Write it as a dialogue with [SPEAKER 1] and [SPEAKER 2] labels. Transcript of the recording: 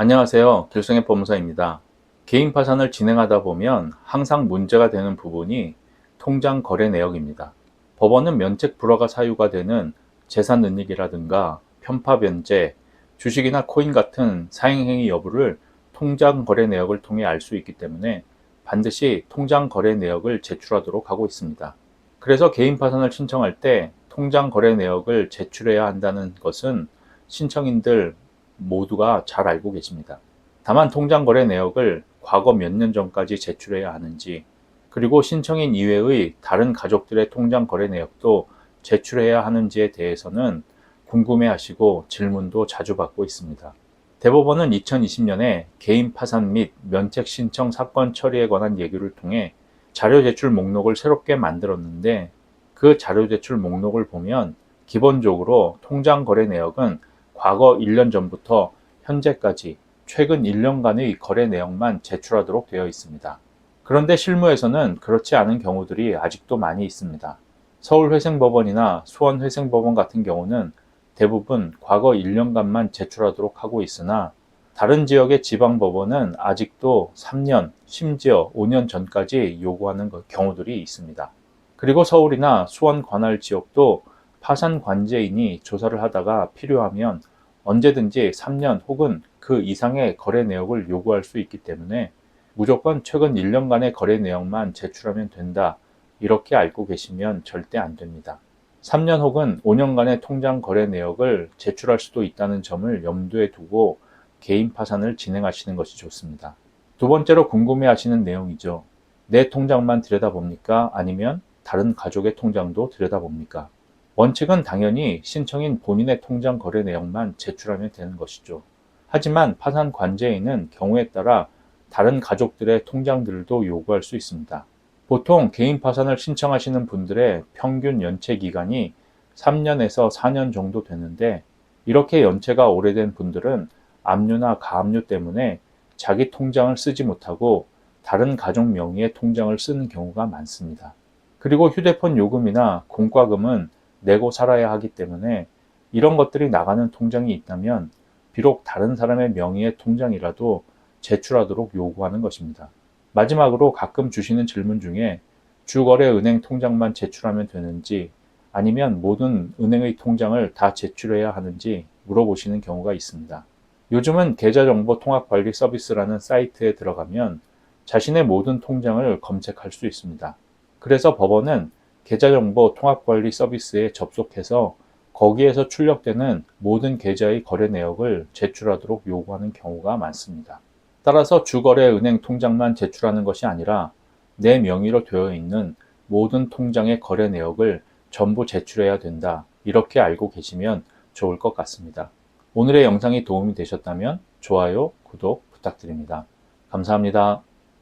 [SPEAKER 1] 안녕하세요. 길성의 법무사입니다. 개인 파산을 진행하다 보면 항상 문제가 되는 부분이 통장 거래 내역입니다. 법원은 면책 불허가 사유가 되는 재산 은닉이라든가 편파 변제, 주식이나 코인 같은 사행행위 여부를 통장 거래 내역을 통해 알 수 있기 때문에 반드시 통장 거래 내역을 제출하도록 하고 있습니다. 그래서 개인 파산을 신청할 때 통장 거래 내역을 제출해야 한다는 것은 신청인들 모두가 잘 알고 계십니다. 다만 통장 거래 내역을 과거 몇 년 전까지 제출해야 하는지, 그리고 신청인 이외의 다른 가족들의 통장 거래 내역도 제출해야 하는지에 대해서는 궁금해하시고 질문도 자주 받고 있습니다. 대법원은 2020년에 개인 파산 및 면책 신청 사건 처리에 관한 예규를 통해 자료 제출 목록을 새롭게 만들었는데, 그 자료 제출 목록을 보면 기본적으로 통장 거래 내역은 과거 1년 전부터 현재까지 최근 1년간의 거래 내역만 제출하도록 되어 있습니다. 그런데 실무에서는 그렇지 않은 경우들이 아직도 많이 있습니다. 서울회생법원이나 수원회생법원 같은 경우는 대부분 과거 1년간만 제출하도록 하고 있으나, 다른 지역의 지방법원은 아직도 3년, 심지어 5년 전까지 요구하는 경우들이 있습니다. 그리고 서울이나 수원 관할 지역도 파산 관제인이 조사를 하다가 필요하면 언제든지 3년 혹은 그 이상의 거래 내역을 요구할 수 있기 때문에 무조건 최근 1년간의 거래 내역만 제출하면 된다, 이렇게 알고 계시면 절대 안 됩니다. 3년 혹은 5년간의 통장 거래 내역을 제출할 수도 있다는 점을 염두에 두고 개인 파산을 진행하시는 것이 좋습니다. 두 번째로 궁금해하시는 내용이죠. 내 통장만 들여다봅니까? 아니면 다른 가족의 통장도 들여다봅니까? 원칙은 당연히 신청인 본인의 통장 거래 내역만 제출하면 되는 것이죠. 하지만 파산 관제인은 경우에 따라 다른 가족들의 통장들도 요구할 수 있습니다. 보통 개인 파산을 신청하시는 분들의 평균 연체 기간이 3년에서 4년 정도 되는데, 이렇게 연체가 오래된 분들은 압류나 가압류 때문에 자기 통장을 쓰지 못하고 다른 가족 명의의 통장을 쓰는 경우가 많습니다. 그리고 휴대폰 요금이나 공과금은 내고 살아야 하기 때문에 이런 것들이 나가는 통장이 있다면 비록 다른 사람의 명의의 통장이라도 제출하도록 요구하는 것입니다. 마지막으로 가끔 주시는 질문 중에 주거래은행 통장만 제출하면 되는지, 아니면 모든 은행의 통장을 다 제출해야 하는지 물어보시는 경우가 있습니다. 요즘은 계좌정보 통합관리 서비스라는 사이트에 들어가면 자신의 모든 통장을 검색할 수 있습니다. 그래서 법원은 계좌정보 통합관리 서비스에 접속해서 거기에서 출력되는 모든 계좌의 거래 내역을 제출하도록 요구하는 경우가 많습니다. 따라서 주거래 은행 통장만 제출하는 것이 아니라 내 명의로 되어 있는 모든 통장의 거래 내역을 전부 제출해야 된다, 이렇게 알고 계시면 좋을 것 같습니다. 오늘의 영상이 도움이 되셨다면 좋아요, 구독 부탁드립니다. 감사합니다.